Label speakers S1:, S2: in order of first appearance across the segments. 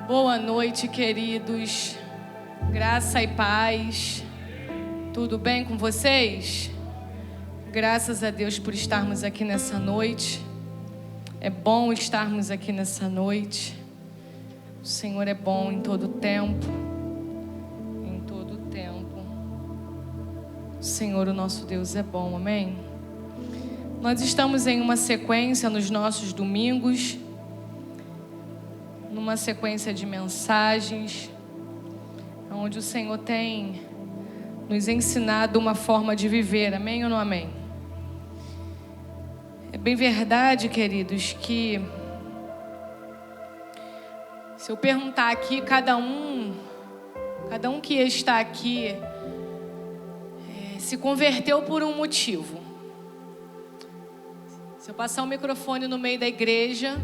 S1: Boa noite, queridos. Graça e paz. Tudo bem com vocês? Graças a Deus por estarmos aqui nessa noite. É bom estarmos aqui nessa noite. O Senhor é bom em todo tempo. Em todo tempo. O Senhor, o nosso Deus, é bom. Amém? Nós estamos em uma sequência nos nossos domingos, numa sequência de mensagens, onde o Senhor tem nos ensinado uma forma de viver, amém ou não amém? É bem verdade, queridos, que se eu perguntar aqui, cada um que está aqui se converteu por um motivo. Se eu passar o microfone no meio da igreja,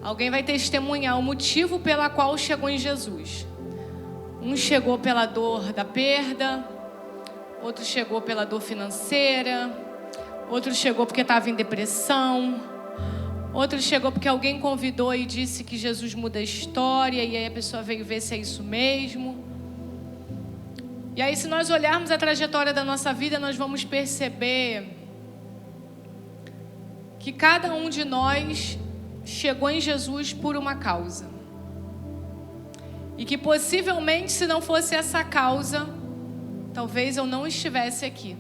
S1: alguém vai testemunhar o motivo pela qual chegou em Jesus. Um chegou pela dor da perda, outro chegou pela dor financeira, outro chegou porque estava em depressão, outro chegou porque alguém convidou e disse que Jesus muda a história, e aí a pessoa veio ver se é isso mesmo. E aí, se nós olharmos a trajetória da nossa vida, nós vamos perceber que cada um de nós chegou em Jesus por uma causa. E que possivelmente, se não fosse essa causa, talvez eu não estivesse aqui.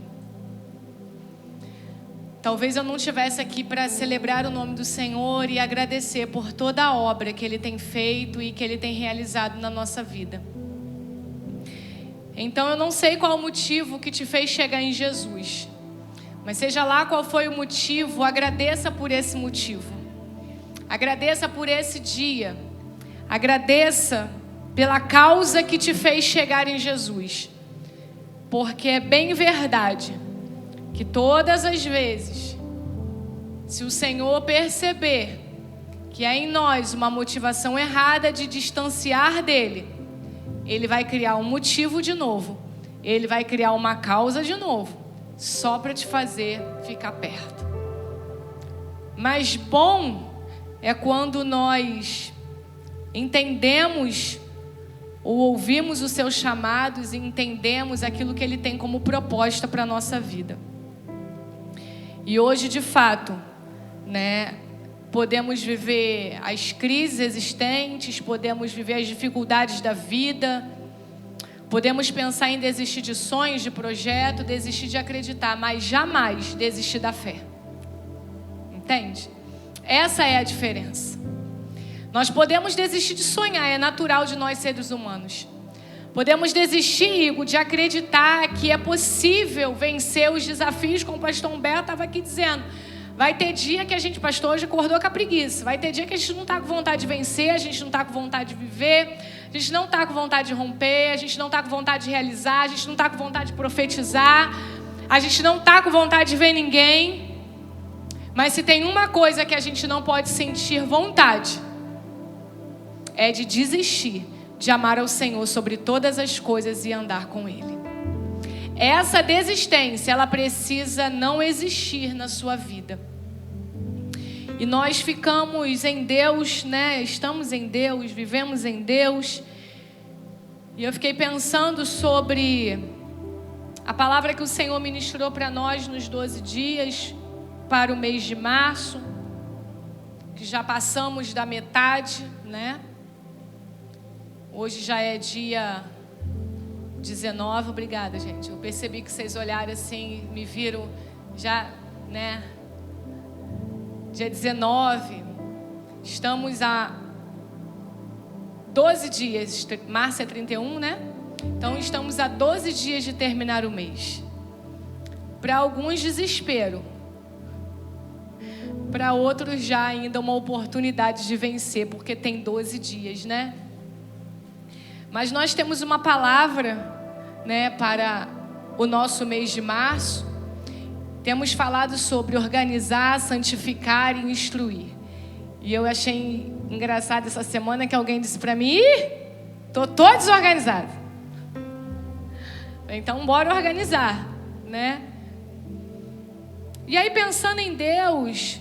S1: Talvez eu não estivesse aqui para celebrar o nome do Senhor e agradecer por toda a obra que Ele tem feito e que Ele tem realizado na nossa vida. Então eu não sei qual o motivo que te fez chegar em Jesus. Mas seja lá qual foi o motivo, agradeça por esse motivo. Agradeça por esse dia. Agradeça pela causa que te fez chegar em Jesus. Porque é bem verdade que todas as vezes, se o Senhor perceber que há em nós uma motivação errada de distanciar dEle, Ele vai criar um motivo de novo. Ele vai criar uma causa de novo, só para te fazer ficar perto. Mas bom é quando nós entendemos ou ouvimos os seus chamados e entendemos aquilo que Ele tem como proposta para a nossa vida. E hoje, de fato, podemos viver as crises existentes, podemos viver as dificuldades da vida, podemos pensar em desistir de sonhos, de projeto, desistir de acreditar, mas jamais desistir da fé. Entende? Essa é a diferença. Nós podemos desistir de sonhar, é natural de nós seres humanos. Podemos desistir, Igor, de acreditar que é possível vencer os desafios, como o pastor Humberto estava aqui dizendo. Vai ter dia que a gente, pastor, hoje acordou com a preguiça. Vai ter dia que a gente não está com vontade de vencer, a gente não está com vontade de viver, a gente não está com vontade de romper, a gente não está com vontade de realizar, a gente não está com vontade de profetizar, a gente não está com vontade de ver ninguém. Mas se tem uma coisa que a gente não pode sentir vontade, é de desistir de amar ao Senhor sobre todas as coisas e andar com Ele. Essa desistência, ela precisa não existir na sua vida. E nós ficamos em Deus, Estamos em Deus, vivemos em Deus. E eu fiquei pensando sobre a palavra que o Senhor ministrou para nós nos 12 dias, para o mês de março, que já passamos da metade, Hoje já é dia 19, obrigada, gente. Eu percebi que vocês olharam assim, me viram já, Dia 19, estamos a 12 dias, março é 31, Então estamos a 12 dias de terminar o mês. Para alguns, desespero. Para outros, já ainda uma oportunidade de vencer, porque tem 12 dias, Mas nós temos uma palavra, para o nosso mês de março. Temos falado sobre organizar, santificar e instruir. E eu achei engraçado essa semana que alguém disse para mim: tô todo desorganizado. Então, bora organizar, E aí, pensando em Deus,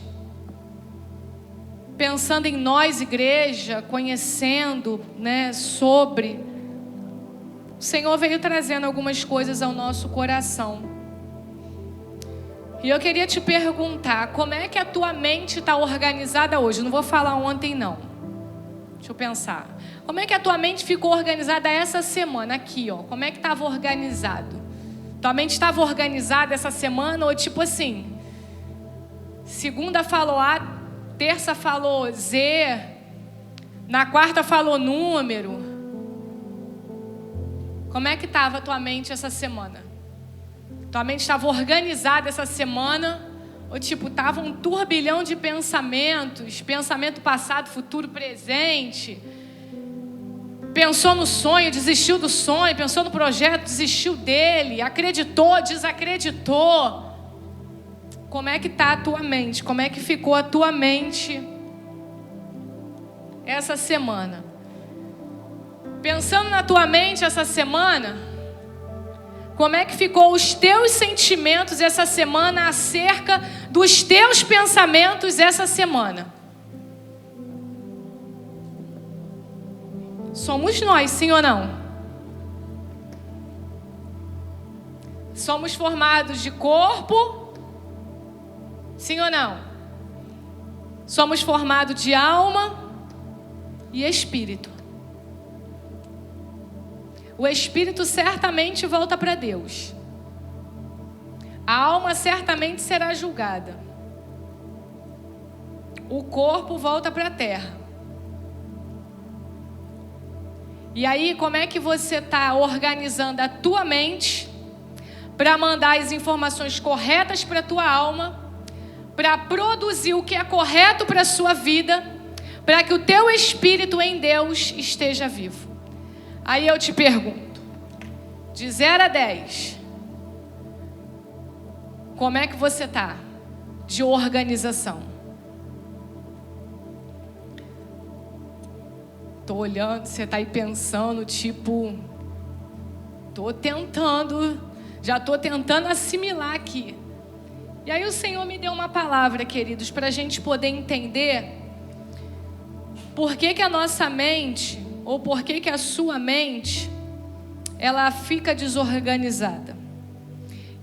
S1: pensando em nós, igreja, conhecendo, né, sobre, o Senhor veio trazendo algumas coisas ao nosso coração. E eu queria te perguntar, como é que a tua mente está organizada hoje? Não vou falar ontem, não. Deixa eu pensar. Como é que a tua mente ficou organizada essa semana? Aqui, ó. Como é que estava organizado? Tua mente estava organizada essa semana ou tipo assim, segunda falou A, terça falou Z, na quarta falou número. Como é que estava a tua mente essa semana? Tua mente estava organizada essa semana? Ou tipo, estava um turbilhão de pensamentos, pensamento passado, futuro, presente? Pensou no sonho, desistiu do sonho, pensou no projeto, desistiu dele, acreditou, desacreditou. Como é que está a tua mente? Como é que ficou a tua mente essa semana? Pensando na tua mente essa semana, como é que ficou os teus sentimentos essa semana acerca dos teus pensamentos essa semana? Somos nós, sim ou não? Somos formados de corpo, sim ou não? Somos formados de alma e espírito. O espírito certamente volta para Deus. A alma certamente será julgada. O corpo volta para a terra. E aí, como é que você está organizando a tua mente para mandar as informações corretas para a tua alma, para produzir o que é correto para a sua vida, para que o teu espírito em Deus esteja vivo? Aí eu te pergunto, de 0 a 10, como é que você está de organização? Tô olhando, você está aí pensando, tipo, já estou tentando assimilar aqui. E aí o Senhor me deu uma palavra, queridos, para a gente poder entender por que a nossa mente, ou por que a sua mente, ela fica desorganizada.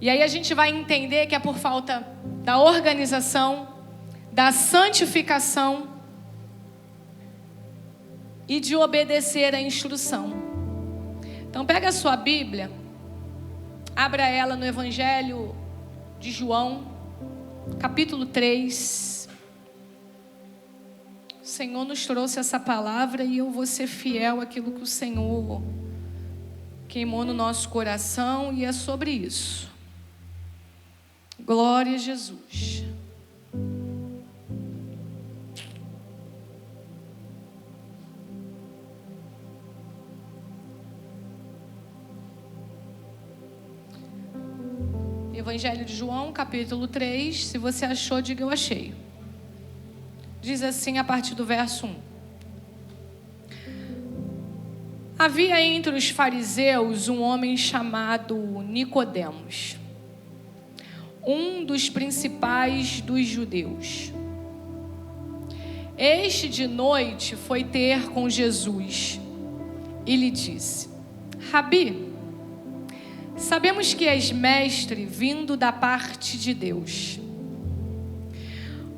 S1: E aí a gente vai entender que é por falta da organização, da santificação e de obedecer à instrução. Então pega a sua Bíblia, abra ela no Evangelho de João, capítulo 3. O Senhor nos trouxe essa palavra e eu vou ser fiel àquilo que o Senhor queimou no nosso coração, e é sobre isso. Glória a Jesus. Evangelho de João, capítulo 3. Se você achou, diga eu achei. Diz assim a partir do verso 1. Havia entre os fariseus um homem chamado Nicodemos, um dos principais dos judeus. Este de noite foi ter com Jesus e lhe disse: Rabi, sabemos que és mestre vindo da parte de Deus,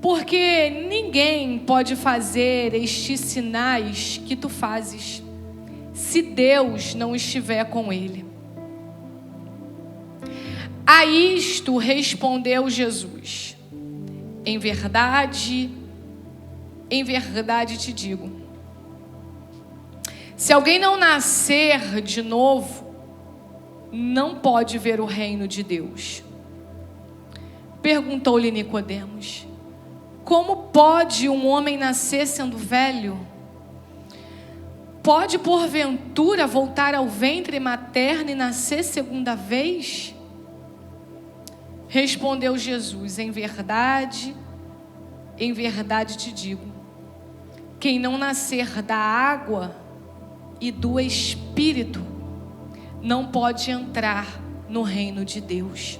S1: porque ninguém pode fazer estes sinais que tu fazes, se Deus não estiver com ele. A isto respondeu Jesus: em verdade te digo, se alguém não nascer de novo, não pode ver o reino de Deus. Perguntou-lhe Nicodemos: como pode um homem nascer sendo velho? Pode porventura voltar ao ventre materno e nascer segunda vez? Respondeu Jesus: em verdade te digo, quem não nascer da água e do Espírito não pode entrar no reino de Deus.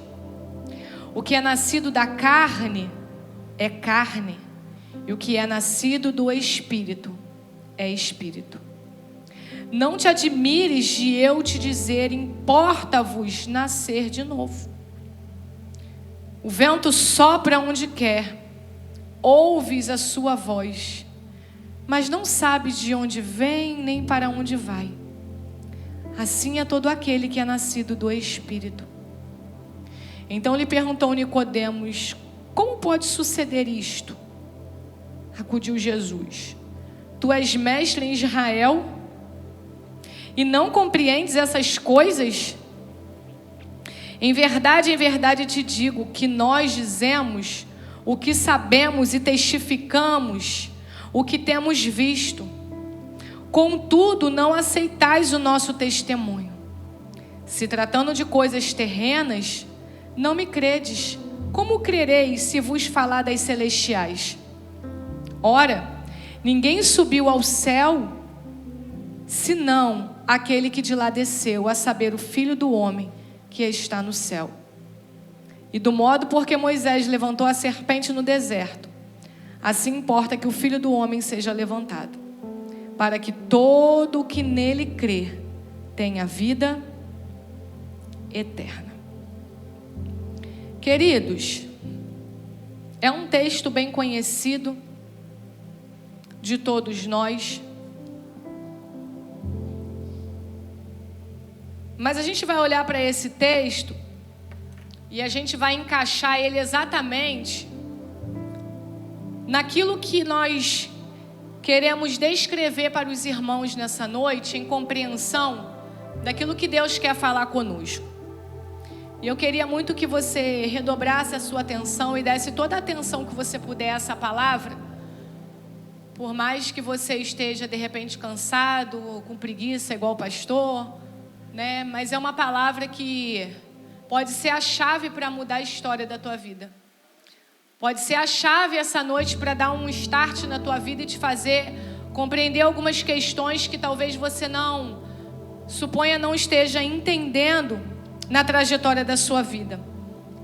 S1: O que é nascido da carne é carne, E o que é nascido do Espírito é Espírito. Não te admires de eu te dizer, importa-vos nascer de novo. O vento sopra onde quer, ouves a sua voz, mas não sabes de onde vem nem para onde vai. Assim é todo aquele que é nascido do Espírito. Então lhe perguntou Nicodemos: como pode suceder isto? Acudiu Jesus: tu és mestre em Israel e não compreendes essas coisas? Em verdade te digo que nós dizemos o que sabemos e testificamos o que temos visto. Contudo, não aceitais o nosso testemunho. Se tratando de coisas terrenas, não me credes. Como crereis se vos falar das celestiais? Ora, ninguém subiu ao céu, senão aquele que de lá desceu, a saber, o Filho do Homem que está no céu. E do modo porque Moisés levantou a serpente no deserto, assim importa que o Filho do Homem seja levantado, para que todo o que nele crer tenha vida eterna. Queridos, é um texto bem conhecido de todos nós, mas a gente vai olhar para esse texto e a gente vai encaixar ele exatamente naquilo que nós queremos descrever para os irmãos nessa noite, em compreensão daquilo que Deus quer falar conosco. E eu queria muito que você redobrasse a sua atenção e desse toda a atenção que você puder a essa palavra, por mais que você esteja de repente cansado ou com preguiça igual o pastor, né? Mas é uma palavra que pode ser a chave para mudar a história da tua vida. Pode ser a chave essa noite para dar um start na tua vida e te fazer compreender algumas questões que talvez você suponha não esteja entendendo na trajetória da sua vida.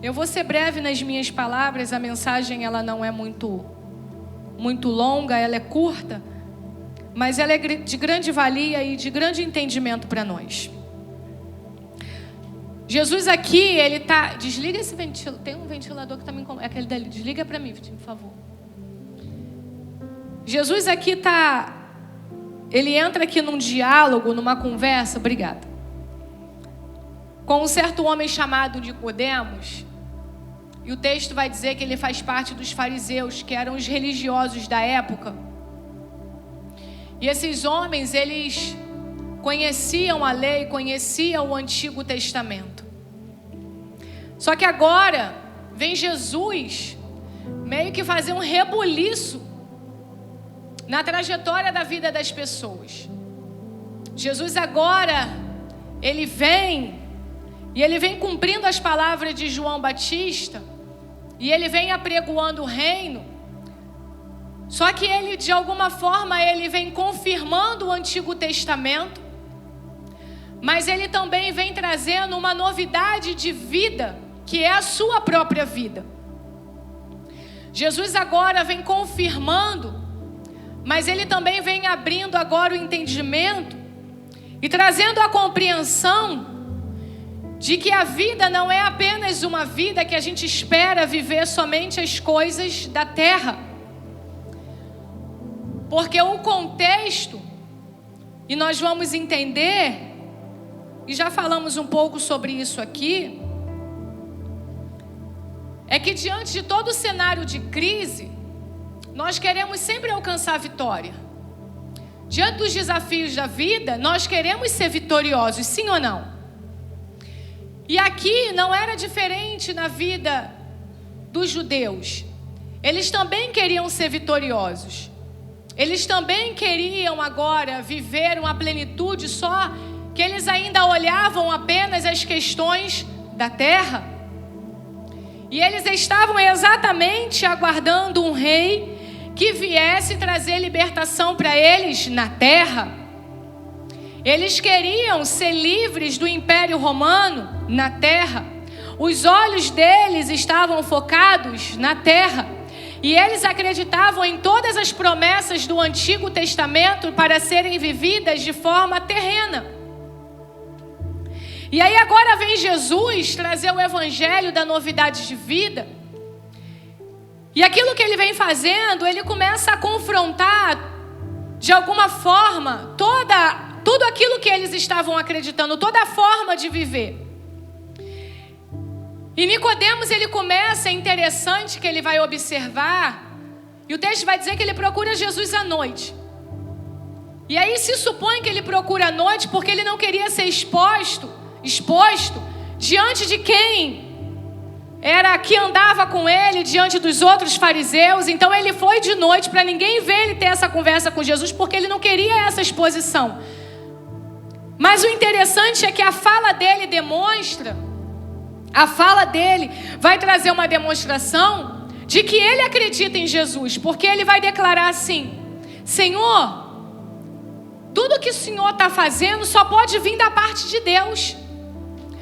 S1: Eu vou ser breve nas minhas palavras, a mensagem ela não é muito longa, ela é curta, mas ela é de grande valia e de grande entendimento para nós. Jesus aqui, ele tá... Desliga esse ventilador. Tem um ventilador que também... É aquele dali. Desliga para mim, por favor. Jesus aqui ele entra aqui num diálogo, numa conversa... Obrigada. Com um certo homem chamado Nicodemos. E o texto vai dizer que ele faz parte dos fariseus, que eram os religiosos da época. E esses homens, eles conheciam a lei, conheciam o Antigo Testamento. Só que agora vem Jesus meio que fazer um rebuliço na trajetória da vida das pessoas. Jesus agora, ele vem cumprindo as palavras de João Batista, e ele vem apregoando o reino. Só que ele, de alguma forma, ele vem confirmando o Antigo Testamento, mas ele também vem trazendo uma novidade de vida, que é a sua própria vida. Jesus agora vem confirmando, mas ele também vem abrindo agora o entendimento e trazendo a compreensão de que a vida não é apenas uma vida que a gente espera viver somente as coisas da terra. Porque o contexto, e nós vamos entender, e já falamos um pouco sobre isso aqui, é que diante de todo o cenário de crise, nós queremos sempre alcançar a vitória. Diante dos desafios da vida, nós queremos ser vitoriosos, sim ou não? E aqui não era diferente na vida dos judeus. Eles também queriam ser vitoriosos. Eles também queriam agora viver uma plenitude, só que eles ainda olhavam apenas as questões da terra. E eles estavam exatamente aguardando um rei que viesse trazer libertação para eles na terra. Eles queriam ser livres do Império Romano na terra. Os olhos deles estavam focados na terra. E eles acreditavam em todas as promessas do Antigo Testamento para serem vividas de forma terrena. E aí agora vem Jesus trazer o evangelho da novidade de vida. E aquilo que ele vem fazendo, ele começa a confrontar de alguma forma tudo aquilo que eles estavam acreditando, toda a forma de viver. E Nicodemos, ele começa, é interessante que ele vai observar, e o texto vai dizer que ele procura Jesus à noite. E aí se supõe que ele procura à noite porque ele não queria ser exposto diante de quem era que andava com ele, diante dos outros fariseus. Então ele foi de noite para ninguém ver ele ter essa conversa com Jesus, porque ele não queria essa exposição. Mas o interessante é que a fala dele vai trazer uma demonstração de que ele acredita em Jesus, porque ele vai declarar assim: Senhor, tudo que o Senhor está fazendo só pode vir da parte de Deus.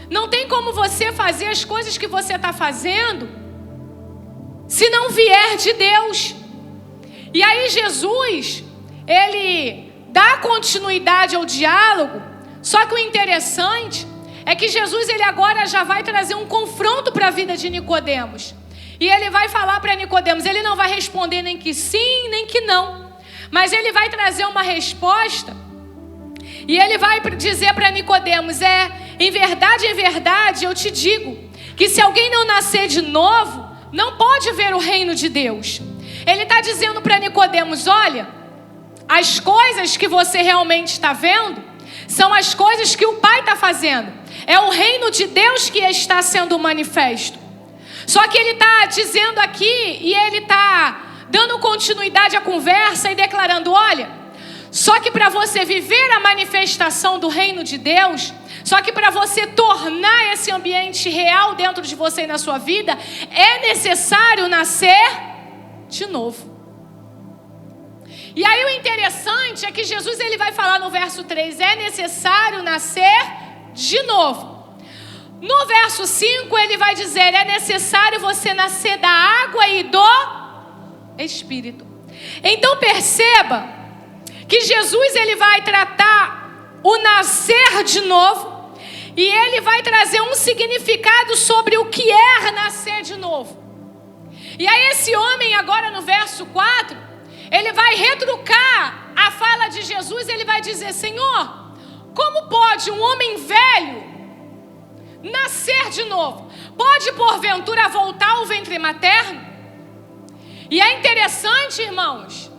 S1: Não tem como você fazer as coisas que você está fazendo se não vier de Deus. E aí Jesus, ele dá continuidade ao diálogo, só que o interessante é que Jesus, ele agora já vai trazer um confronto para a vida de Nicodemos. E ele vai falar para Nicodemos, ele não vai responder nem que sim, nem que não, mas ele vai trazer uma resposta. E ele vai dizer para Nicodemos, em verdade eu te digo, que se alguém não nascer de novo, não pode ver o reino de Deus. Ele está dizendo para Nicodemos, olha, as coisas que você realmente está vendo, são as coisas que o Pai está fazendo. É o reino de Deus que está sendo manifesto. Só que ele está dizendo aqui, e ele está dando continuidade à conversa e declarando, olha, só que para você viver a manifestação do reino de Deus, só que para você tornar esse ambiente real dentro de você e na sua vida, é necessário nascer de novo. E aí o interessante é que Jesus, ele vai falar no verso 3, é necessário nascer de novo. No verso 5 ele vai dizer, é necessário você nascer da água e do Espírito. Então perceba que Jesus, ele vai tratar o nascer de novo, e ele vai trazer um significado sobre o que é nascer de novo. E aí esse homem agora no verso 4, ele vai retrucar a fala de Jesus, ele vai dizer, Senhor, como pode um homem velho nascer de novo? Pode porventura voltar ao ventre materno? E é interessante, irmãos,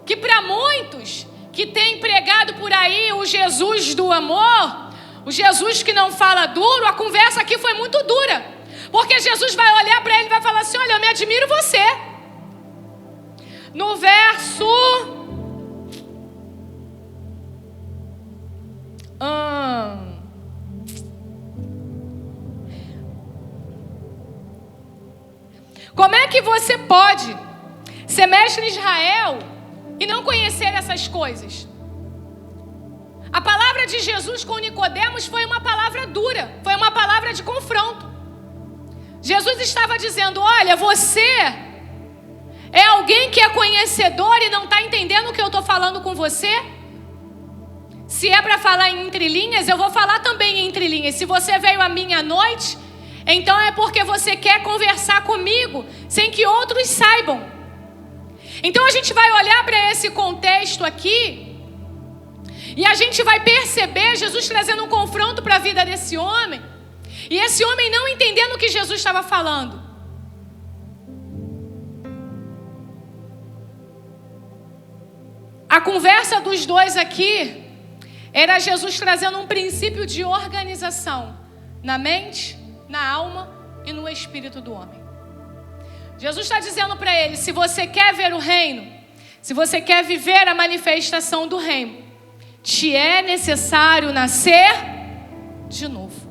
S1: que para muitos que têm pregado por aí o Jesus do amor, o Jesus que não fala duro, a conversa aqui foi muito dura, porque Jesus vai olhar para ele e vai falar assim, olha, eu me admiro você. No verso como é que você pode ser mestre em Israel e não conhecer essas coisas? A palavra de Jesus com Nicodemos foi uma palavra dura, foi uma palavra de confronto. Jesus estava dizendo, olha, você é alguém que é conhecedor e não está entendendo o que eu estou falando com você? Se é para falar em entrelinhas, eu vou falar também em entrelinhas. Se você veio a mim à noite, então é porque você quer conversar comigo sem que outros saibam. Então a gente vai olhar para esse contexto aqui e a gente vai perceber Jesus trazendo um confronto para a vida desse homem, e esse homem não entendendo o que Jesus estava falando. A conversa dos dois aqui era Jesus trazendo um princípio de organização na mente, na alma e no espírito do homem. Jesus está dizendo para ele, se você quer ver o reino, se você quer viver a manifestação do reino, te é necessário nascer de novo.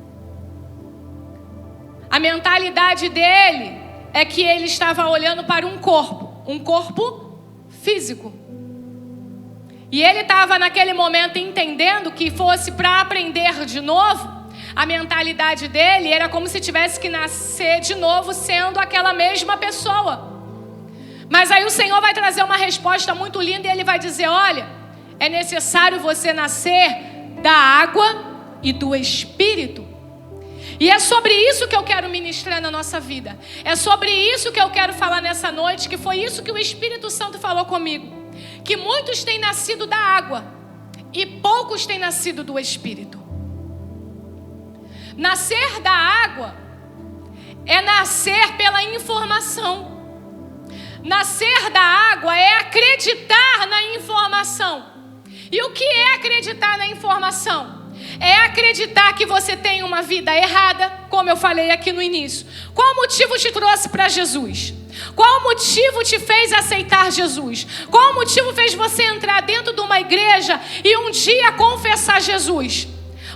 S1: A mentalidade dele é que ele estava olhando para um corpo físico. E ele estava naquele momento entendendo que fosse para aprender de novo, a mentalidade dele era como se tivesse que nascer de novo sendo aquela mesma pessoa. Mas aí o Senhor vai trazer uma resposta muito linda e Ele vai dizer: olha, é necessário você nascer da água e do Espírito. E é sobre isso que eu quero ministrar na nossa vida. É sobre isso que eu quero falar nessa noite, que foi isso que o Espírito Santo falou comigo. Que muitos têm nascido da água e poucos têm nascido do Espírito. Nascer da água é nascer pela informação. Nascer da água é acreditar na informação. E o que é acreditar na informação? É acreditar que você tem uma vida errada, como eu falei aqui no início. Qual motivo te trouxe para Jesus? Qual motivo te fez aceitar Jesus? Qual motivo fez você entrar dentro de uma igreja e um dia confessar Jesus?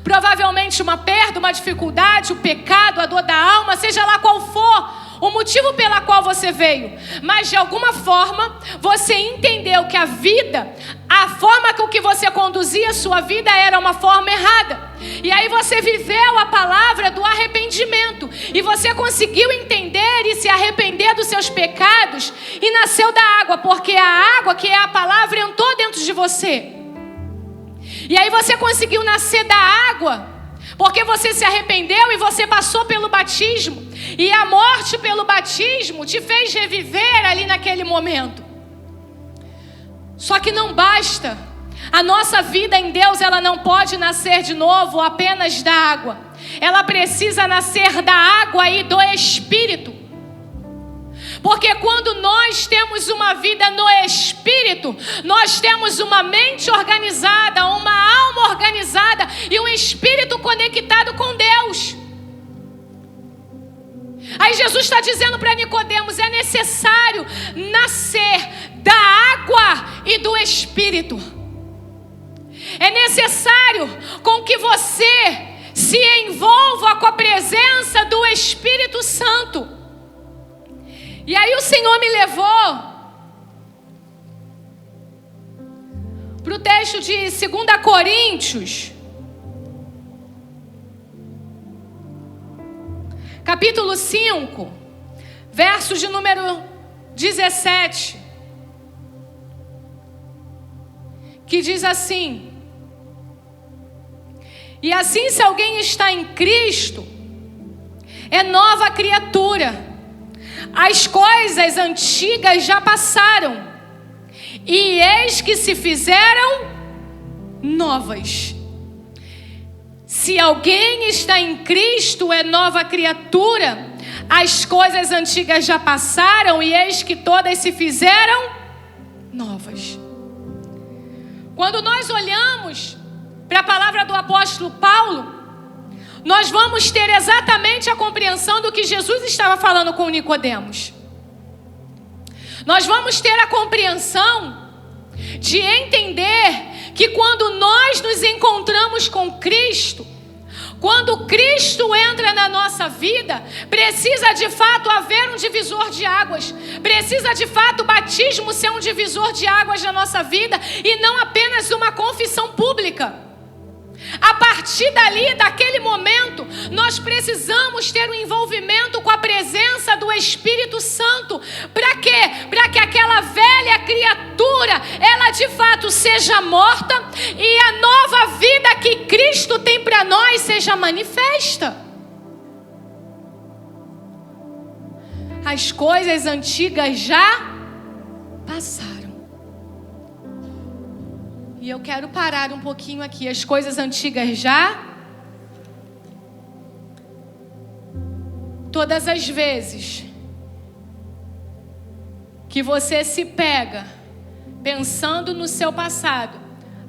S1: Provavelmente uma perda, uma dificuldade, o pecado, a dor da alma, seja lá qual for o motivo pela qual você veio. Mas de alguma forma você entendeu que a vida, a forma com que você conduzia a sua vida era uma forma errada. E aí você viveu a palavra do arrependimento. E você conseguiu entender e se arrepender dos seus pecados. E nasceu da água, porque a água, que é a palavra, entrou dentro de você. E aí você conseguiu nascer da água, porque você se arrependeu e você passou pelo batismo. E a morte pelo batismo te fez reviver ali naquele momento. Só que não basta. A nossa vida em Deus, ela não pode nascer de novo apenas da água. Ela precisa nascer da água e do Espírito. Porque quando nós temos uma vida no Espírito, nós temos uma mente organizada, uma alma organizada e um espírito conectado com Deus. Aí Jesus está dizendo para Nicodemos: é necessário nascer da água e do Espírito. É necessário com que você se envolva com a presença do Espírito Santo. E aí o Senhor me levou para o texto de 2 Coríntios, capítulo 5, verso de número 17, que diz assim: e assim, se alguém está em Cristo, é nova criatura. As coisas antigas já passaram, e eis que se fizeram novas. Se alguém está em Cristo, é nova criatura. As coisas antigas já passaram, e eis que todas se fizeram novas. Quando nós olhamos para a palavra do apóstolo Paulo, nós vamos ter exatamente a compreensão do que Jesus estava falando com Nicodemos. Nós vamos ter a compreensão de entender que quando nós nos encontramos com Cristo, quando Cristo entra na nossa vida, precisa de fato haver um divisor de águas. Precisa de fato o batismo ser um divisor de águas na nossa vida e não apenas uma confissão pública. A partir dali, daquele momento, nós precisamos ter um envolvimento com a presença do Espírito Santo. Para quê? Para que aquela velha criatura, ela de fato seja morta e a nova vida que Cristo tem para nós seja manifesta. As coisas antigas já passaram. E eu quero parar um pouquinho aqui. As coisas antigas já. Todas as vezes que você se pega pensando no seu passado,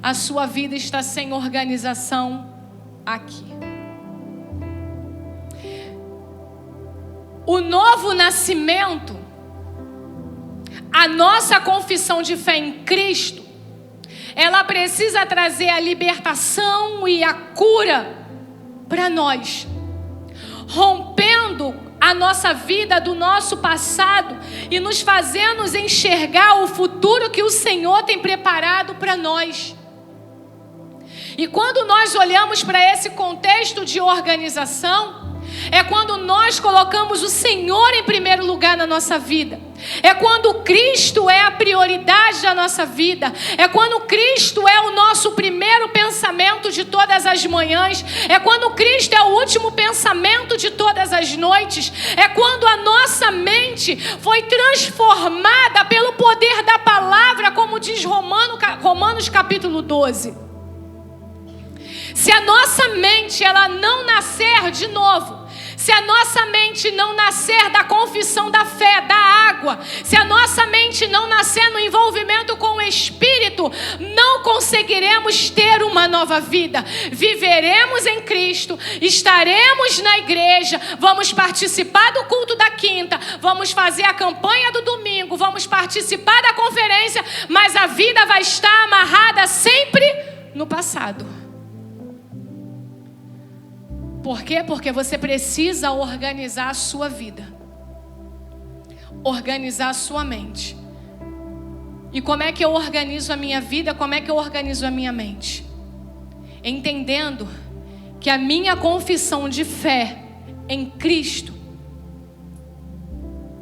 S1: a sua vida está sem organização aqui. O novo nascimento, a nossa confissão de fé em Cristo, ela precisa trazer a libertação e a cura para nós, rompendo a nossa vida do nosso passado e nos fazendo enxergar o futuro que o Senhor tem preparado para nós. E quando nós olhamos para esse contexto de organização, É quando nós colocamos o Senhor em primeiro lugar na nossa vida. É quando Cristo é a prioridade da nossa vida. É quando Cristo é o nosso primeiro pensamento de todas as manhãs. É quando Cristo é o último pensamento de todas as noites. É quando a nossa mente foi transformada pelo poder da palavra, como diz Romanos capítulo 12. Se a nossa mente ela não nascer de novo, se a nossa mente não nascer da confissão da fé, da água, se a nossa mente não nascer no envolvimento com o Espírito, não conseguiremos ter uma nova vida. Viveremos em Cristo, estaremos na igreja, vamos participar do culto da quinta, vamos fazer a campanha do domingo, vamos participar da conferência, mas a vida vai estar amarrada sempre no passado. Por quê? Porque você precisa organizar a sua vida. Organizar a sua mente. E como é que eu organizo a minha vida? Como é que eu organizo a minha mente? Entendendo que a minha confissão de fé em Cristo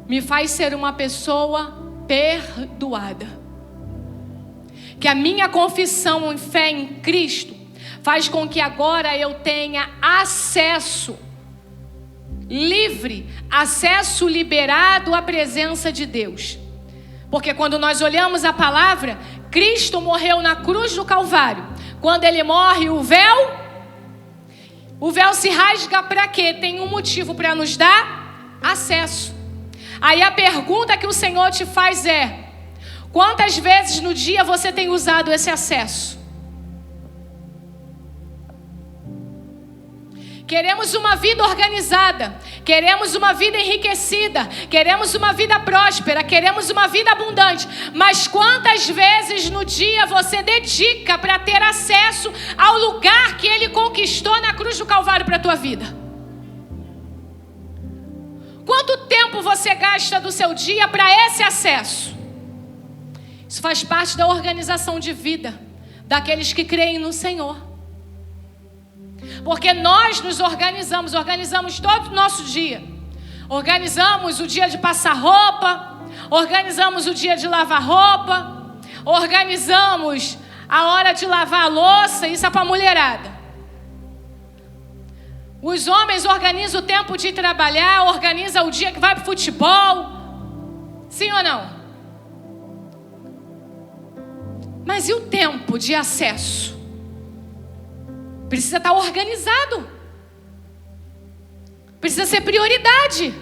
S1: me faz ser uma pessoa perdoada. Que a minha confissão em fé em Cristo faz com que agora eu tenha acesso livre, acesso liberado à presença de Deus. Porque quando nós olhamos a palavra, Cristo morreu na cruz do Calvário. Quando Ele morre, o véu se rasga para quê? Tem um motivo para nos dar acesso. Aí a pergunta que o Senhor te faz é: quantas vezes no dia você tem usado esse acesso? Queremos uma vida organizada, queremos uma vida enriquecida, queremos uma vida próspera, queremos uma vida abundante. Mas quantas vezes no dia você dedica para ter acesso ao lugar que Ele conquistou na cruz do Calvário para a tua vida? Quanto tempo você gasta do seu dia para esse acesso? Isso faz parte da organização de vida daqueles que creem no Senhor. Porque nós nos organizamos todo o nosso dia. Organizamos o dia de passar roupa, organizamos o dia de lavar roupa, organizamos a hora de lavar a louça, isso é para a mulherada. Os homens organizam o tempo de trabalhar, organizam o dia que vai para o futebol. Sim ou não? Mas e o tempo de acesso? Precisa estar organizado. Precisa ser prioridade.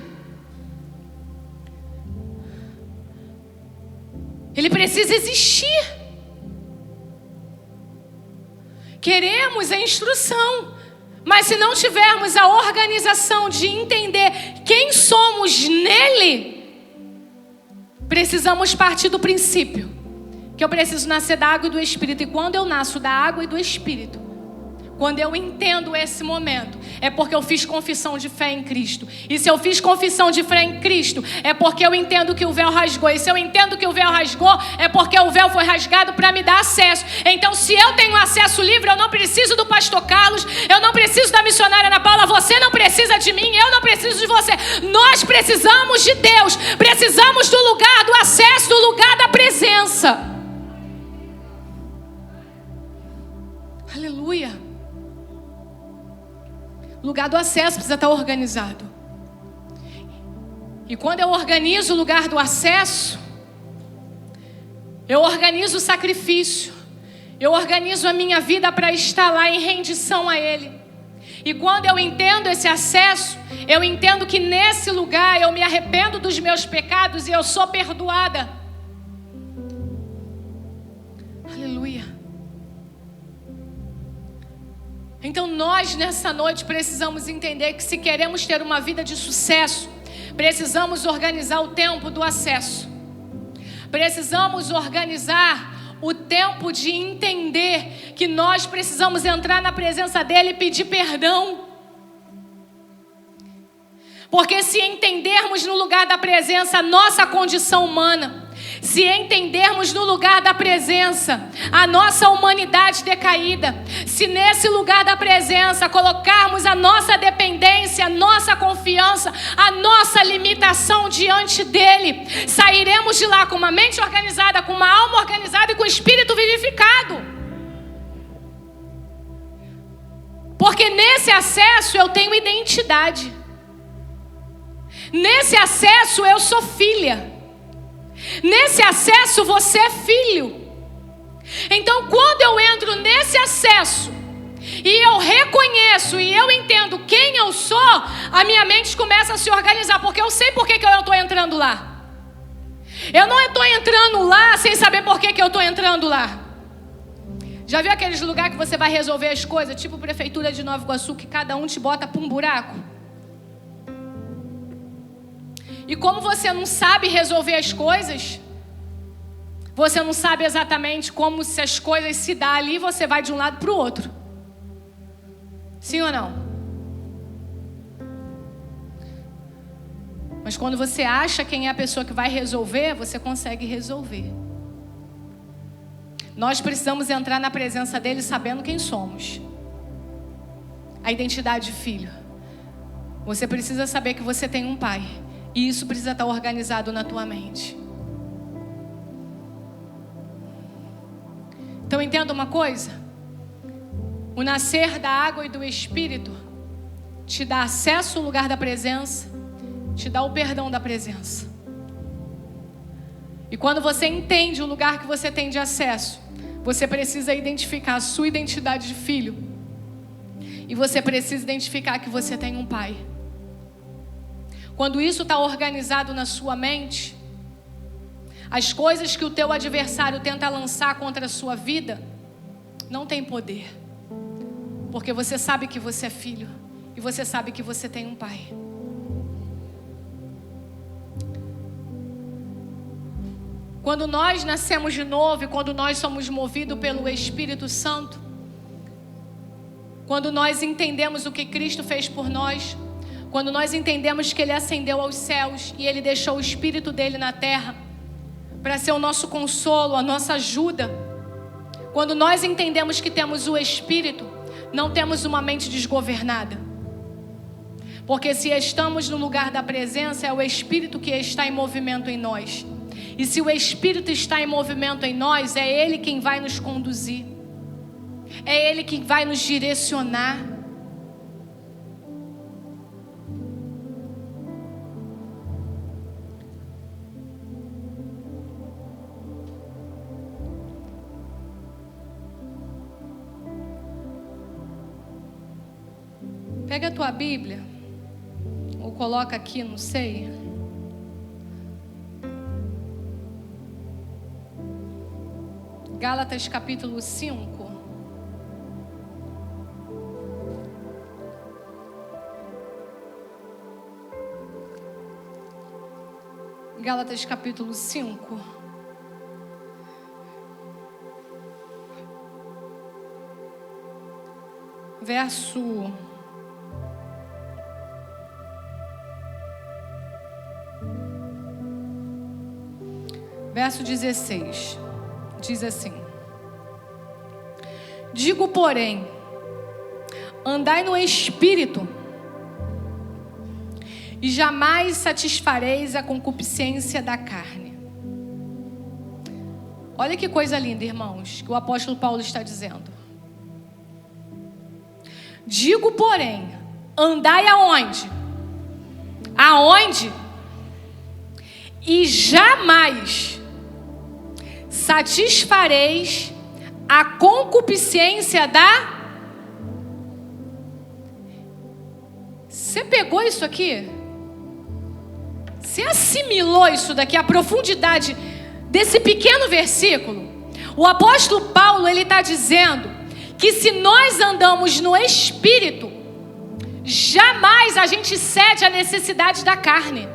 S1: Ele precisa existir. Queremos a instrução, mas se não tivermos a organização de entender quem somos nele, precisamos partir do princípio que eu preciso nascer da água e do Espírito. E quando eu nasço da água e do Espírito, quando eu entendo esse momento, é porque eu fiz confissão de fé em Cristo. E se eu fiz confissão de fé em Cristo, é porque eu entendo que o véu rasgou. E se eu entendo que o véu rasgou, é porque o véu foi rasgado para me dar acesso. Então, se eu tenho acesso livre, eu não preciso do pastor Carlos, eu não preciso da missionária Ana Paula, você não precisa de mim, eu não preciso de você. Nós precisamos de Deus, precisamos do lugar, do acesso, do lugar da presença. Aleluia. O lugar do acesso precisa estar organizado. E quando eu organizo o lugar do acesso, eu organizo o sacrifício, eu organizo a minha vida para estar lá em rendição a Ele. E quando eu entendo esse acesso, eu entendo que nesse lugar eu me arrependo dos meus pecados e eu sou perdoada. Aleluia. Então nós nessa noite precisamos entender que se queremos ter uma vida de sucesso, precisamos organizar o tempo do acesso. Precisamos organizar o tempo de entender que nós precisamos entrar na presença dEle e pedir perdão. Porque se entendermos no lugar da presença a nossa condição humana, Se entendermos no lugar da presença a nossa humanidade decaída, se nesse lugar da presença colocarmos a nossa dependência, a nossa confiança, a nossa limitação diante dele, sairemos de lá com uma mente organizada, com uma alma organizada e com o espírito vivificado. Porque nesse acesso eu tenho identidade. Nesse acesso eu sou filha. Nesse acesso você é filho. Então quando eu entro nesse acesso e eu reconheço e eu entendo quem eu sou, a minha mente começa a se organizar, porque eu sei por que eu estou entrando lá. Eu não estou entrando lá sem saber por que eu estou entrando lá. Já viu aqueles lugares que você vai resolver as coisas, tipo prefeitura de Nova Iguaçu, que cada um te bota para um buraco? E como você não sabe resolver as coisas, você não sabe exatamente como se as coisas se dão ali, você vai de um lado para o outro. Sim ou não? Mas quando você acha quem é a pessoa que vai resolver, você consegue resolver. Nós precisamos entrar na presença dele sabendo quem somos. A identidade de filho. Você precisa saber que você tem um pai. E isso precisa estar organizado na tua mente. Então entenda uma coisa. O nascer da água e do Espírito te dá acesso ao lugar da presença, te dá o perdão da presença. E quando você entende o lugar que você tem de acesso, você precisa identificar a sua identidade de filho. E você precisa identificar que você tem um pai. Quando isso está organizado na sua mente, as coisas que o teu adversário tenta lançar contra a sua vida não tem poder. Porque você sabe que você é filho e você sabe que você tem um pai. Quando nós nascemos de novo e quando nós somos movidos pelo Espírito Santo, quando nós entendemos o que Cristo fez por nós, quando nós entendemos que Ele ascendeu aos céus e Ele deixou o Espírito dEle na terra para ser o nosso consolo, a nossa ajuda. Quando nós entendemos que temos o Espírito, não temos uma mente desgovernada. Porque se estamos no lugar da presença, é o Espírito que está em movimento em nós. E se o Espírito está em movimento em nós, é Ele quem vai nos conduzir. É Ele quem vai nos direcionar. Pega a tua Bíblia, ou coloca aqui, não sei. Gálatas capítulo 5. Gálatas capítulo 5. Verso 16, diz assim: digo, porém, andai no Espírito, e jamais satisfareis a concupiscência da carne. Olha que coisa linda, irmãos, que o apóstolo Paulo está dizendo. Digo, porém, andai aonde? Aonde? E jamais satisfareis a concupiscência da... Você pegou isso aqui? Você assimilou isso daqui, a profundidade desse pequeno versículo? O apóstolo Paulo, ele está dizendo que se nós andamos no Espírito, jamais a gente cede à necessidade da carne.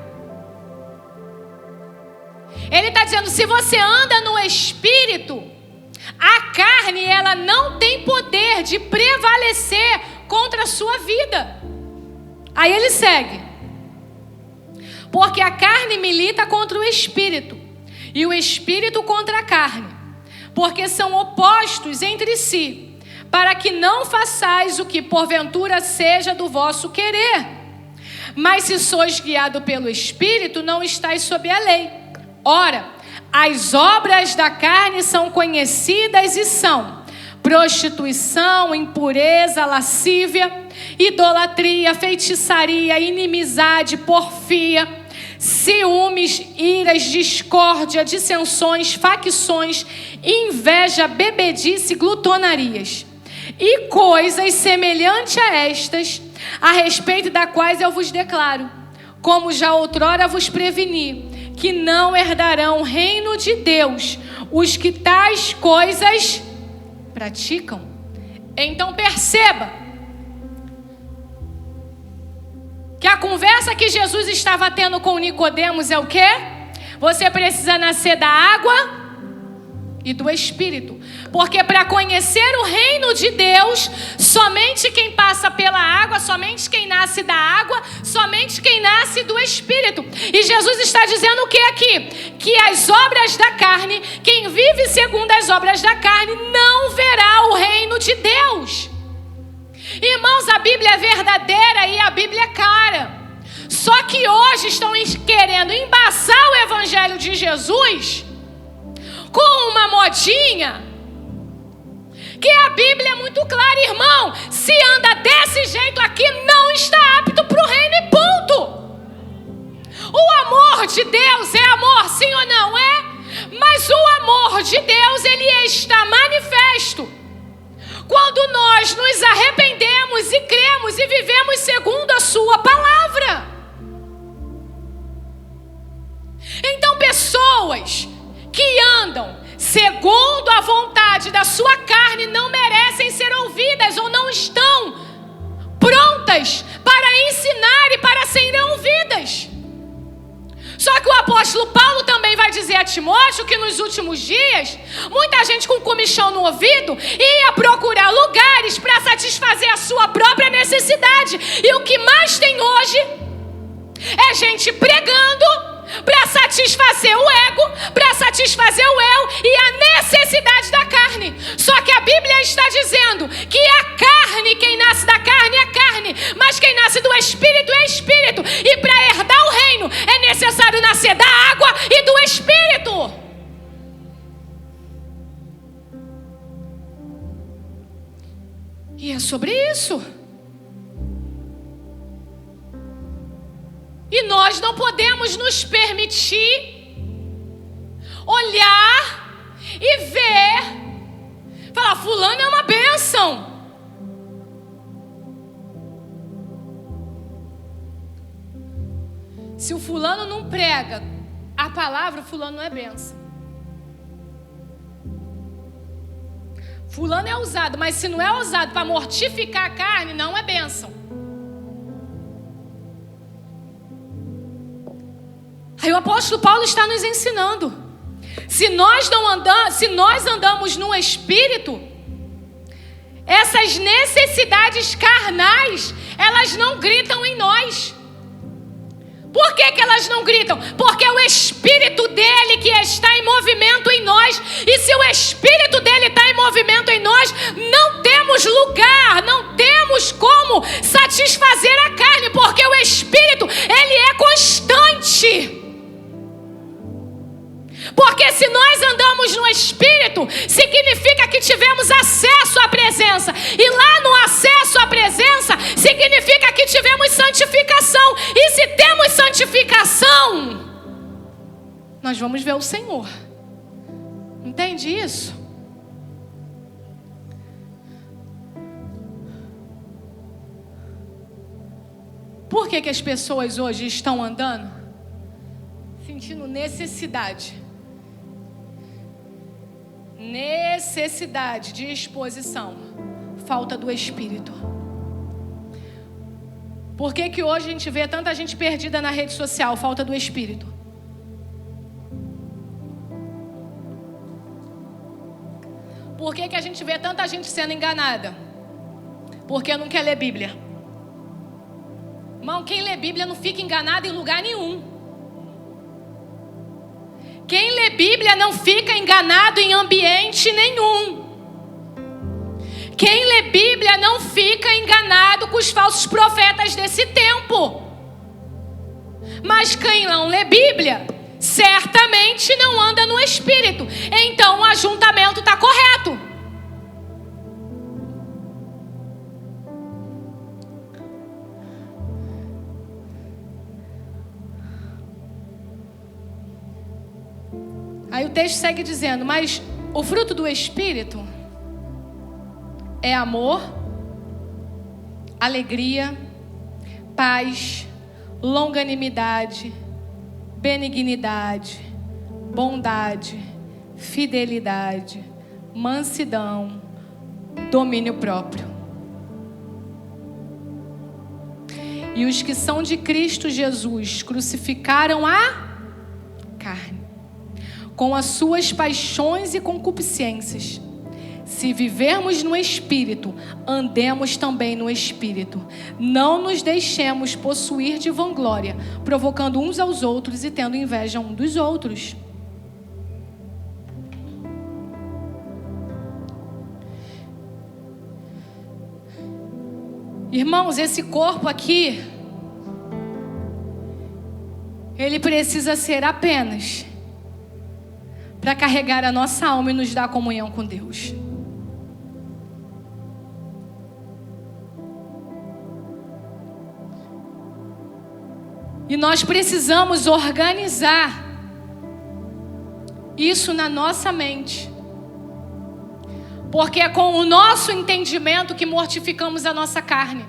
S1: Ele está dizendo, se você anda no Espírito, a carne, ela não tem poder de prevalecer contra a sua vida. Aí ele segue. Porque a carne milita contra o Espírito, e o espírito contra a carne, porque são opostos entre si, para que não façais o que porventura seja do vosso querer. Mas se sois guiado pelo espírito, não estáis sob a lei. Ora, as obras da carne são conhecidas e são prostituição, impureza, lascívia, idolatria, feitiçaria, inimizade, porfia, ciúmes, iras, discórdia, dissensões, facções, inveja, bebedice, glutonarias e coisas semelhantes a estas, a respeito da quais eu vos declaro, como já outrora vos preveni, que não herdarão o reino de Deus os que tais coisas praticam. Então perceba que a conversa que Jesus estava tendo com Nicodemos é o quê? Você precisa nascer da água e do Espírito. Porque para conhecer o reino de Deus, somente quem passa pela água, somente quem nasce da água, somente quem nasce do Espírito. E Jesus está dizendo o que aqui? Que as obras da carne, quem vive segundo as obras da carne, não verá o reino de Deus. Irmãos, a Bíblia é verdadeira e a Bíblia é cara. Só que hoje estão querendo embaçar o Evangelho de Jesus com uma modinha, que a Bíblia é muito clara, irmão. Se anda desse jeito aqui, não está apto para o reino e ponto. O amor de Deus é amor, sim ou não é? Mas o amor de Deus, ele está manifesto quando nós nos arrependemos e cremos e vivemos segundo a sua palavra. Então, pessoas que andam segundo a vontade da sua carne não merecem ser ouvidas ou não estão prontas para ensinar e para serem ouvidas. Só que o apóstolo Paulo também vai dizer a Timóteo que nos últimos dias, muita gente com comichão no ouvido ia procurar lugares para satisfazer a sua própria necessidade. E o que mais tem hoje é gente pregando para satisfazer o ego, para satisfazer o eu e a necessidade da carne. Só que a Bíblia está dizendo que a carne, quem nasce da carne é carne, mas quem nasce do Espírito é Espírito. E para herdar o reino é necessário nascer da água e do Espírito. E é sobre isso. E nós não podemos nos permitir olhar e ver, falar, fulano é uma bênção. Se o fulano não prega a palavra, o fulano não é bênção. Fulano é usado, mas se não é usado para mortificar a carne, não é bênção. Aí o apóstolo Paulo está nos ensinando. Se nós andamos no Espírito, essas necessidades carnais, elas não gritam em nós. Por que elas não gritam? Porque é o Espírito dele que está em movimento em nós. E se o Espírito dele está em movimento em nós, não temos lugar, não temos como satisfazer a carne, porque o Espírito, ele é constante. Porque se nós andamos no Espírito, significa que tivemos acesso à presença. E lá no acesso à presença, significa que tivemos santificação. E se temos santificação, nós vamos ver o Senhor. Entende isso? Por que as pessoas hoje estão andando sentindo necessidade de exposição? Falta do Espírito. Por que hoje a gente vê tanta gente perdida na rede social? Falta do Espírito. Por que a gente vê tanta gente sendo enganada? Porque não quer ler Bíblia. Irmão, quem lê Bíblia não fica enganado em lugar nenhum. Quem lê Bíblia não fica enganado em ambiente nenhum. Quem lê Bíblia não fica enganado com os falsos profetas desse tempo. Mas quem não lê Bíblia, certamente não anda no Espírito. Então o ajuntamento está correto. Aí o texto segue dizendo, mas o fruto do Espírito é amor, alegria, paz, longanimidade, benignidade, bondade, fidelidade, mansidão, domínio próprio. E os que são de Cristo Jesus crucificaram a carne, com as suas paixões e concupiscências. Se vivermos no Espírito, andemos também no Espírito. Não nos deixemos possuir de vanglória, provocando uns aos outros e tendo inveja um dos outros. Irmãos, esse corpo aqui, ele precisa ser apenas para carregar a nossa alma e nos dar comunhão com Deus. E nós precisamos organizar isso na nossa mente. Porque é com o nosso entendimento que mortificamos a nossa carne.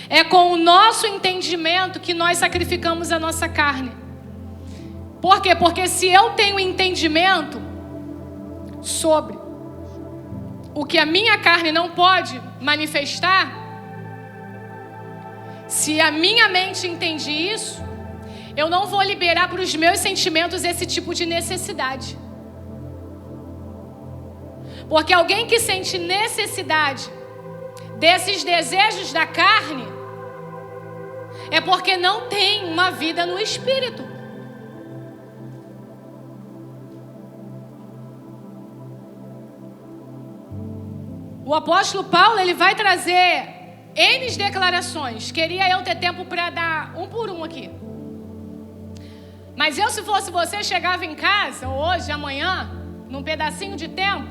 S1: É com o nosso entendimento que nós sacrificamos a nossa carne. Por quê? Porque se eu tenho entendimento sobre o que a minha carne não pode manifestar, se a minha mente entende isso, eu não vou liberar para os meus sentimentos esse tipo de necessidade. Porque alguém que sente necessidade desses desejos da carne é porque não tem uma vida no Espírito. O apóstolo Paulo, ele vai trazer N declarações. Queria eu ter tempo para dar um por um aqui. Mas eu, se fosse você, chegava em casa, hoje, amanhã, num pedacinho de tempo,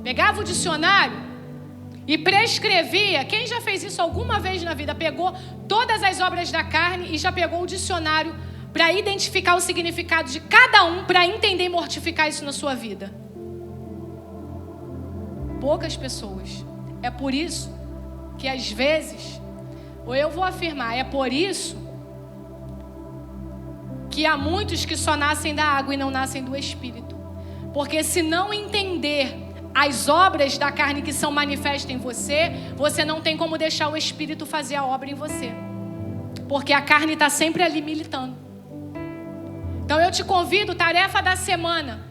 S1: pegava o dicionário e prescrevia. Quem já fez isso alguma vez na vida? Pegou todas as obras da carne e já pegou o dicionário para identificar o significado de cada um, para entender e mortificar isso na sua vida. Poucas pessoas. É por isso que às vezes, ou eu vou afirmar, é por isso que há muitos que só nascem da água e não nascem do Espírito. Porque se não entender as obras da carne que são manifestas em você, você não tem como deixar o Espírito fazer a obra em você. Porque a carne está sempre ali militando. Então eu te convido, tarefa da semana.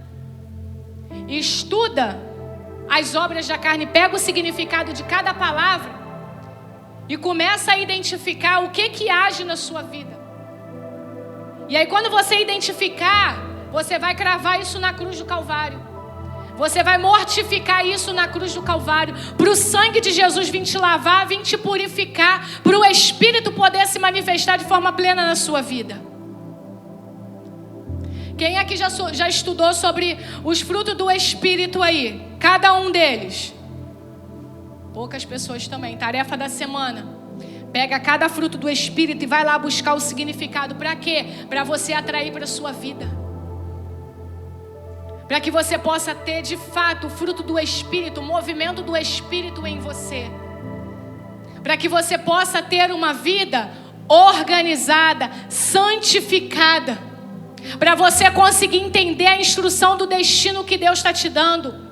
S1: Estuda as obras da carne, pega o significado de cada palavra e começa a identificar o que age na sua vida. E aí quando você identificar, você vai cravar isso na cruz do Calvário. Você vai mortificar isso na cruz do Calvário, para o sangue de Jesus vir te lavar, vir te purificar, para o Espírito poder se manifestar de forma plena na sua vida. Quem aqui já estudou sobre os frutos do Espírito aí? Cada um deles. Poucas pessoas também. Tarefa da semana. Pega cada fruto do Espírito e vai lá buscar o significado. Para quê? Para você atrair para a sua vida. Para que você possa ter de fato o fruto do Espírito, o movimento do Espírito em você. Para que você possa ter uma vida organizada, santificada. Para você conseguir entender a instrução do destino que Deus está te dando.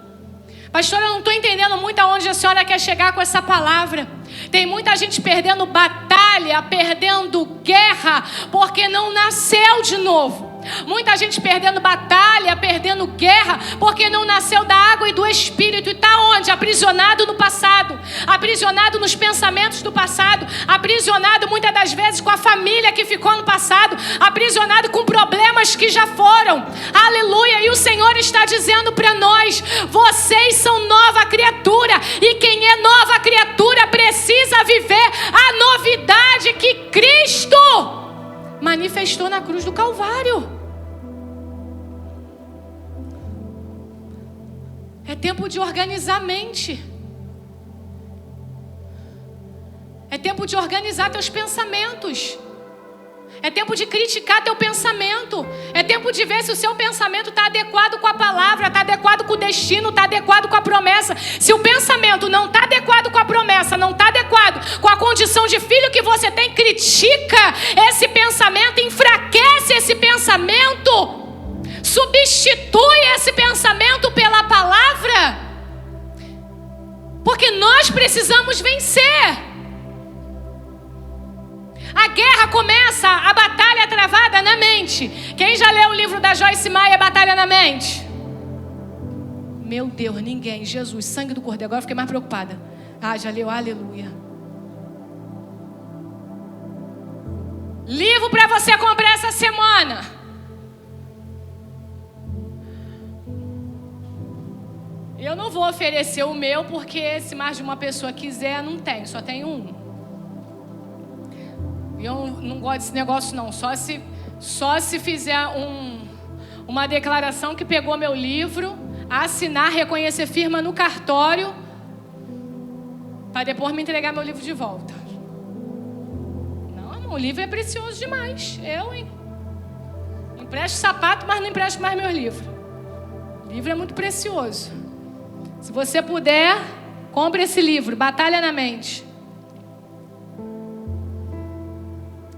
S1: Pastora, eu não estou entendendo muito aonde a senhora quer chegar com essa palavra. Tem muita gente perdendo batalha, perdendo guerra, porque não nasceu de novo. Muita gente perdendo batalha, perdendo guerra, porque não nasceu da água e do Espírito. E está onde? Aprisionado no passado, aprisionado nos pensamentos do passado, aprisionado muitas das vezes com a família que ficou no passado, aprisionado com problemas que já foram. Aleluia! E o Senhor está dizendo para nós: vocês são nova criatura, e quem é nova criatura precisa viver a novidade que Cristo manifestou na cruz do Calvário. É tempo de organizar a mente. É tempo de organizar teus pensamentos. É tempo de criticar teu pensamento. É tempo de ver se o seu pensamento está adequado com a palavra, está adequado com o destino, está adequado com a promessa. Se o pensamento não está adequado com a promessa, não está adequado com a condição de filho que você tem, critica esse pensamento, enfraquece esse pensamento. Substitui esse pensamento pela palavra, porque nós precisamos vencer. A guerra começa, a batalha travada na mente. Quem já leu o livro da Joyce Meyer, Batalha na Mente? Meu Deus, ninguém. Jesus, sangue do Cordeiro. Agora eu fiquei mais preocupada. Já leu, aleluia. Livro para você comprar essa semana. Eu não vou oferecer o meu, porque se mais de uma pessoa quiser, não tem, só tem um. Eu não gosto desse negócio não, só se fizer uma declaração que pegou meu livro, assinar, reconhecer firma no cartório, para depois me entregar meu livro de volta. Não, irmão, o livro é precioso demais. Empresto sapato, mas não empresto mais meu livro. O livro é muito precioso. Se você puder, compre esse livro, Batalha na Mente.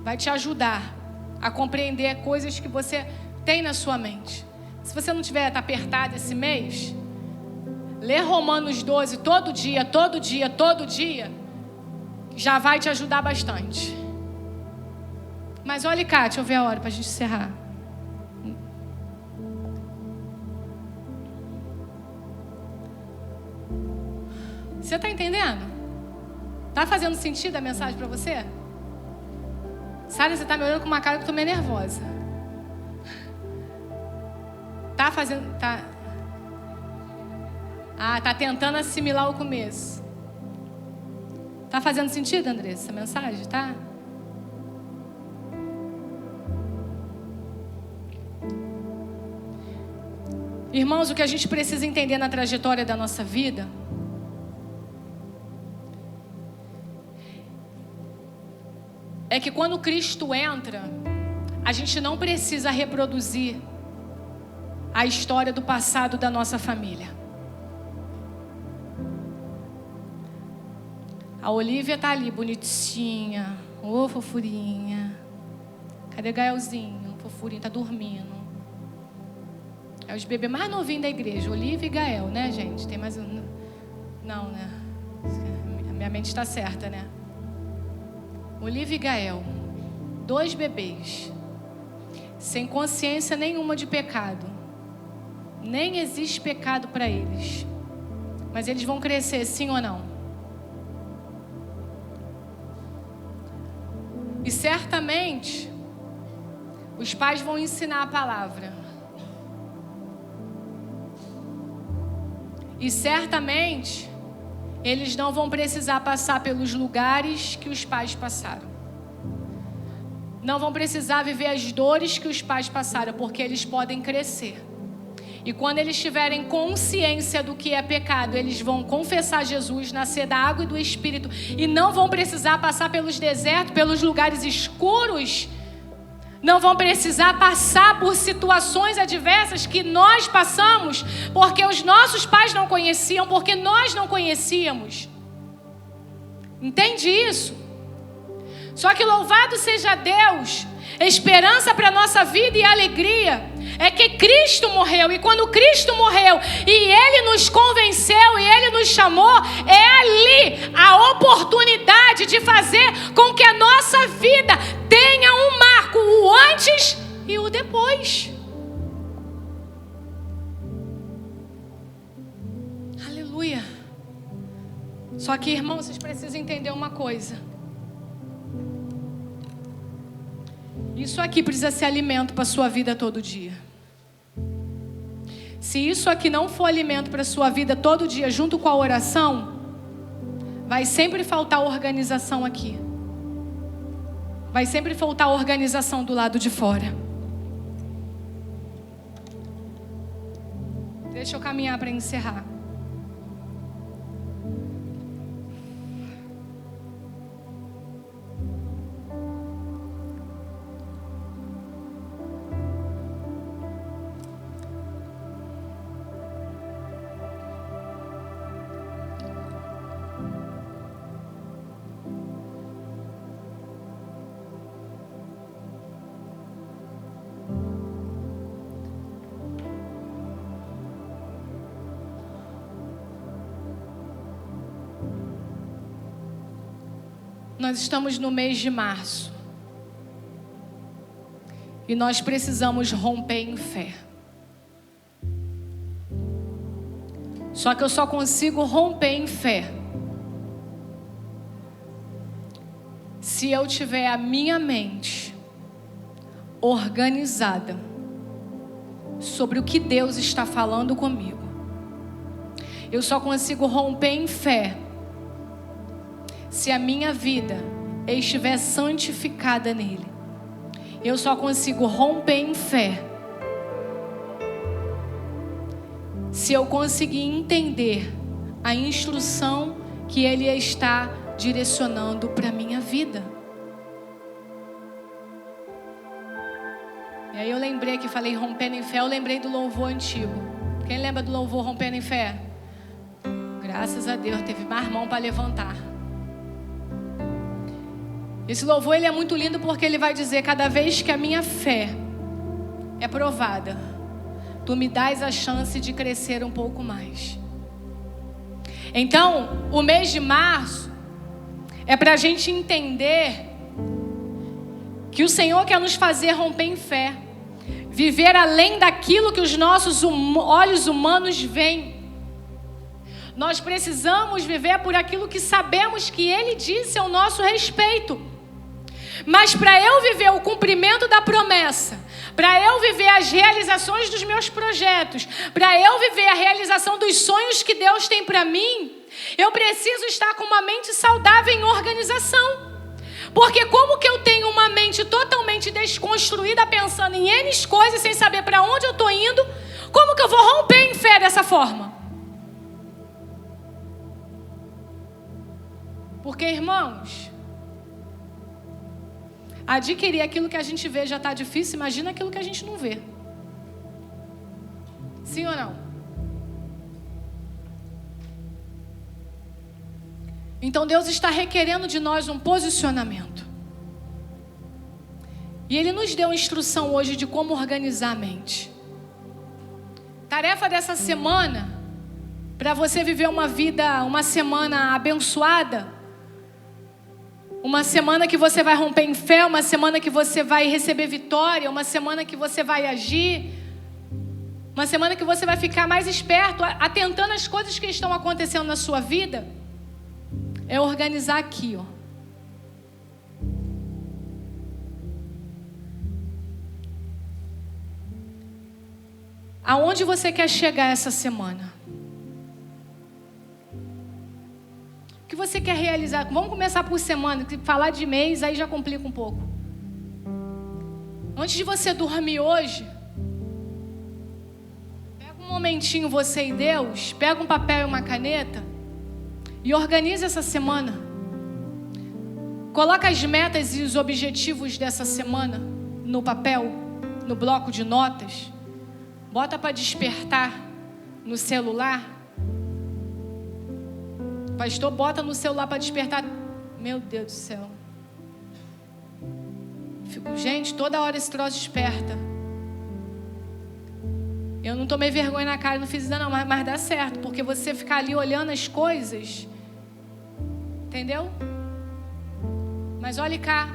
S1: Vai te ajudar a compreender coisas que você tem na sua mente. Se você não tiver apertado esse mês, lê Romanos 12 todo dia, já vai te ajudar bastante. Mas olha cá, deixa eu ver a hora para a gente encerrar. Você está entendendo? Está fazendo sentido a mensagem para você? Sara, você está me olhando com uma cara que eu estou meio nervosa. Tá fazendo... Tá tentando assimilar o começo. Tá fazendo sentido, Andressa, essa mensagem, tá? Irmãos, o que a gente precisa entender na trajetória da nossa vida é que quando Cristo entra, a gente não precisa reproduzir a história do passado da nossa família. A Olivia tá ali, bonitinha. Ô, fofurinha. Cadê Gaelzinho? Fofurinho, tá dormindo. É os bebês mais novinhos da igreja, Olivia e Gael, né, gente? Tem mais um... Não, né? Minha mente está certa, né? Olivia e Gael, 2 bebês, sem consciência nenhuma de pecado. Nem existe pecado para eles. Mas eles vão crescer, sim ou não? E certamente, os pais vão ensinar a palavra. E certamente, eles não vão precisar passar pelos lugares que os pais passaram. Não vão precisar viver as dores que os pais passaram, porque eles podem crescer. E quando eles tiverem consciência do que é pecado, eles vão confessar Jesus, nascer da água e do Espírito, e não vão precisar passar pelos desertos, pelos lugares escuros. Não vão precisar passar por situações adversas que nós passamos, porque os nossos pais não conheciam, porque nós não conhecíamos. Entende isso? Só que louvado seja Deus, esperança para a nossa vida e alegria é que Cristo morreu. E quando Cristo morreu e Ele nos convenceu e Ele nos chamou, é ali a oportunidade de fazer com que a nossa vida tenha um marco, o antes e o depois. Aleluia. Só que, irmão, vocês precisam entender uma coisa. Isso aqui precisa ser alimento para a sua vida todo dia. Se isso aqui não for alimento para a sua vida todo dia, junto com a oração, vai sempre faltar organização aqui. Vai sempre faltar organização do lado de fora. Deixa eu caminhar para encerrar. Nós estamos no mês de março. E nós precisamos romper em fé. Só que eu só consigo romper em fé se eu tiver a minha mente organizada sobre o que Deus está falando comigo. Eu só consigo romper em fé se a minha vida estiver santificada nele. Eu só consigo romper em fé se eu conseguir entender a instrução que ele está direcionando para a minha vida. E aí eu lembrei que falei rompendo em fé, eu lembrei do louvor antigo. Quem lembra do louvor rompendo em fé? Graças a Deus, teve mais mão para levantar. Esse louvor ele é muito lindo porque ele vai dizer: cada vez que a minha fé é provada, tu me dás a chance de crescer um pouco mais. Então, o mês de março é para a gente entender que o Senhor quer nos fazer romper em fé, viver além daquilo que os nossos olhos humanos veem. Nós precisamos viver por aquilo que sabemos que Ele disse ao nosso respeito. Mas para eu viver o cumprimento da promessa, para eu viver as realizações dos meus projetos, para eu viver a realização dos sonhos que Deus tem para mim, eu preciso estar com uma mente saudável em organização. Porque como que eu tenho uma mente totalmente desconstruída, pensando em N coisas, sem saber para onde eu estou indo, como que eu vou romper em fé dessa forma? Porque, irmãos, adquirir aquilo que a gente vê já está difícil, imagina aquilo que a gente não vê. Sim ou não? Então Deus está requerendo de nós um posicionamento. E Ele nos deu instrução hoje de como organizar a mente. Tarefa dessa semana, para você viver uma semana abençoada, uma semana que você vai romper em fé, uma semana que você vai receber vitória, uma semana que você vai agir, uma semana que você vai ficar mais esperto, atentando às coisas que estão acontecendo na sua vida, é organizar aqui, ó. Aonde você quer chegar essa semana? O que você quer realizar? Vamos começar por semana, que falar de mês aí já complica um pouco. Antes de você dormir hoje, pega um momentinho você e Deus, pega um papel e uma caneta e organiza essa semana. Coloca as metas e os objetivos dessa semana no papel, no bloco de notas. Bota para despertar no celular. Pastor, bota no celular para despertar. Meu Deus do céu. Gente, toda hora esse troço desperta. Eu não tomei vergonha na cara, não fiz isso não, mas dá certo. Porque você ficar ali olhando as coisas, entendeu? Mas olhe cá.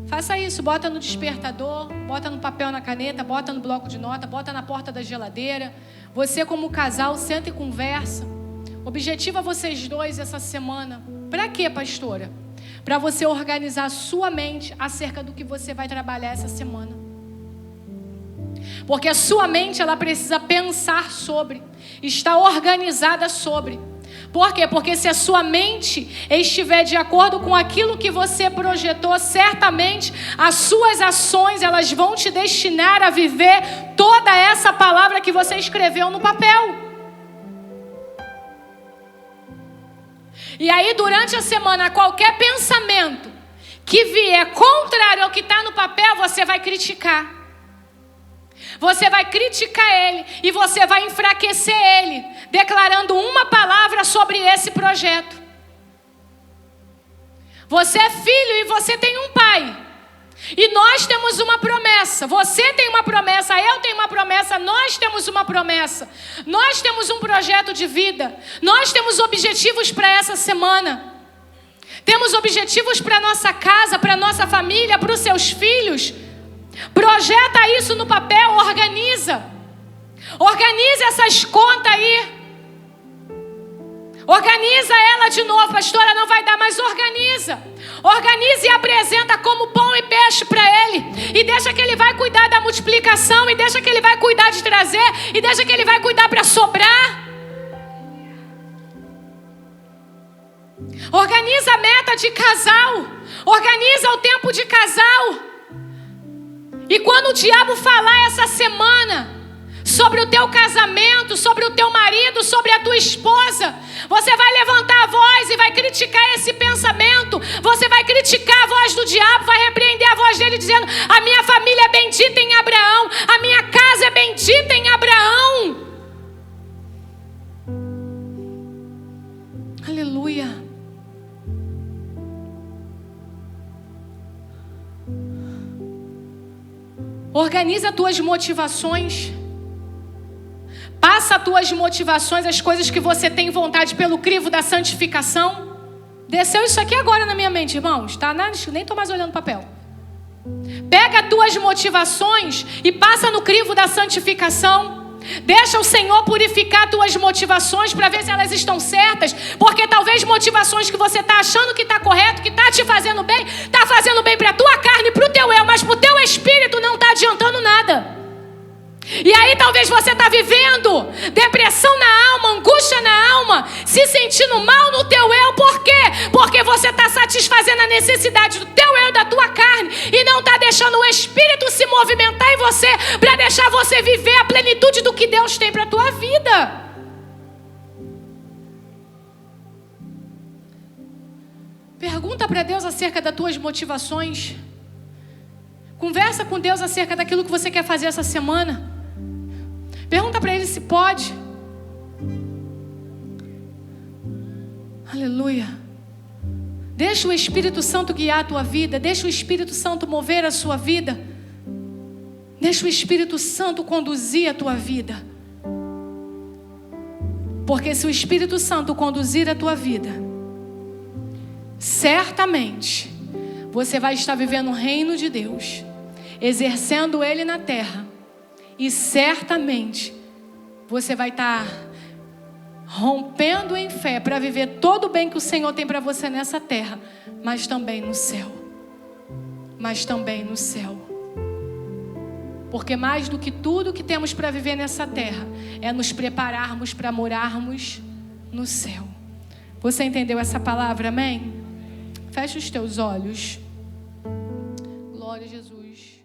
S1: Faça isso, bota no despertador, bota no papel, na caneta, bota no bloco de nota, bota na porta da geladeira. Você como casal, senta e conversa. Objetiva vocês dois essa semana. Para quê, pastora? Para você organizar a sua mente acerca do que você vai trabalhar essa semana. Porque a sua mente, ela precisa pensar sobre, estar organizada sobre. Por quê? Porque se a sua mente estiver de acordo com aquilo que você projetou, certamente as suas ações, elas vão te destinar a viver toda essa palavra que você escreveu no papel. E aí, durante a semana, qualquer pensamento que vier contrário ao que está no papel, você vai criticar. Você vai criticar ele e você vai enfraquecer ele, declarando uma palavra sobre esse projeto. Você é filho e você tem um pai. E nós temos uma promessa. Você tem uma promessa, eu tenho uma promessa, nós temos uma promessa. Nós temos um projeto de vida. Nós temos objetivos para essa semana. Temos objetivos para nossa casa, para nossa família, para os seus filhos. Projeta isso no papel, organiza. Organiza essas contas aí. Organiza ela de novo, pastora, não vai dar, mas organiza. Organiza e apresenta como pão e peixe para ele. E deixa que ele vai cuidar da multiplicação. E deixa que ele vai cuidar de trazer. E deixa que ele vai cuidar para sobrar. Organiza a meta de casal. Organiza o tempo de casal. E quando o diabo falar essa semana sobre o teu casamento, sobre o teu marido, sobre a tua esposa, você vai levantar a voz e vai criticar esse pensamento. Você vai criticar a voz do diabo, vai repreender a voz dele dizendo: a minha família é bendita em Abraão, a minha casa é bendita em Abraão. Aleluia. Organiza as tuas motivações. Passa as tuas motivações, as coisas que você tem vontade pelo crivo da santificação. Desceu isso aqui agora na minha mente, irmãos. Tá? Nem estou mais olhando o papel. Pega as tuas motivações e passa no crivo da santificação. Deixa o Senhor purificar tuas motivações para ver se elas estão certas. Porque talvez motivações que você está achando que está correto, que está te fazendo bem, está fazendo bem para a tua carne, para o teu eu, mas para o teu espírito não está adiantando nada. E aí talvez você está vivendo depressão na alma, angústia na alma, se sentindo mal no teu eu. Por quê? Porque você está satisfazendo a necessidade do teu eu, da tua carne, e não está deixando o Espírito se movimentar em você para deixar você viver a plenitude do que Deus tem para a tua vida. Pergunta para Deus acerca das tuas motivações. Conversa com Deus acerca daquilo que você quer fazer essa semana. Pergunta para Ele se pode. Aleluia. Deixa o Espírito Santo guiar a tua vida. Deixa o Espírito Santo mover a sua vida. Deixa o Espírito Santo conduzir a tua vida. Porque se o Espírito Santo conduzir a tua vida, certamente você vai estar vivendo o reino de Deus, exercendo Ele na terra. E certamente você vai estar rompendo em fé para viver todo o bem que o Senhor tem para você nessa terra, mas também no céu. Mas também no céu. Porque mais do que tudo que temos para viver nessa terra é nos prepararmos para morarmos no céu. Você entendeu essa palavra, amém? Fecha os teus olhos. Glória a Jesus.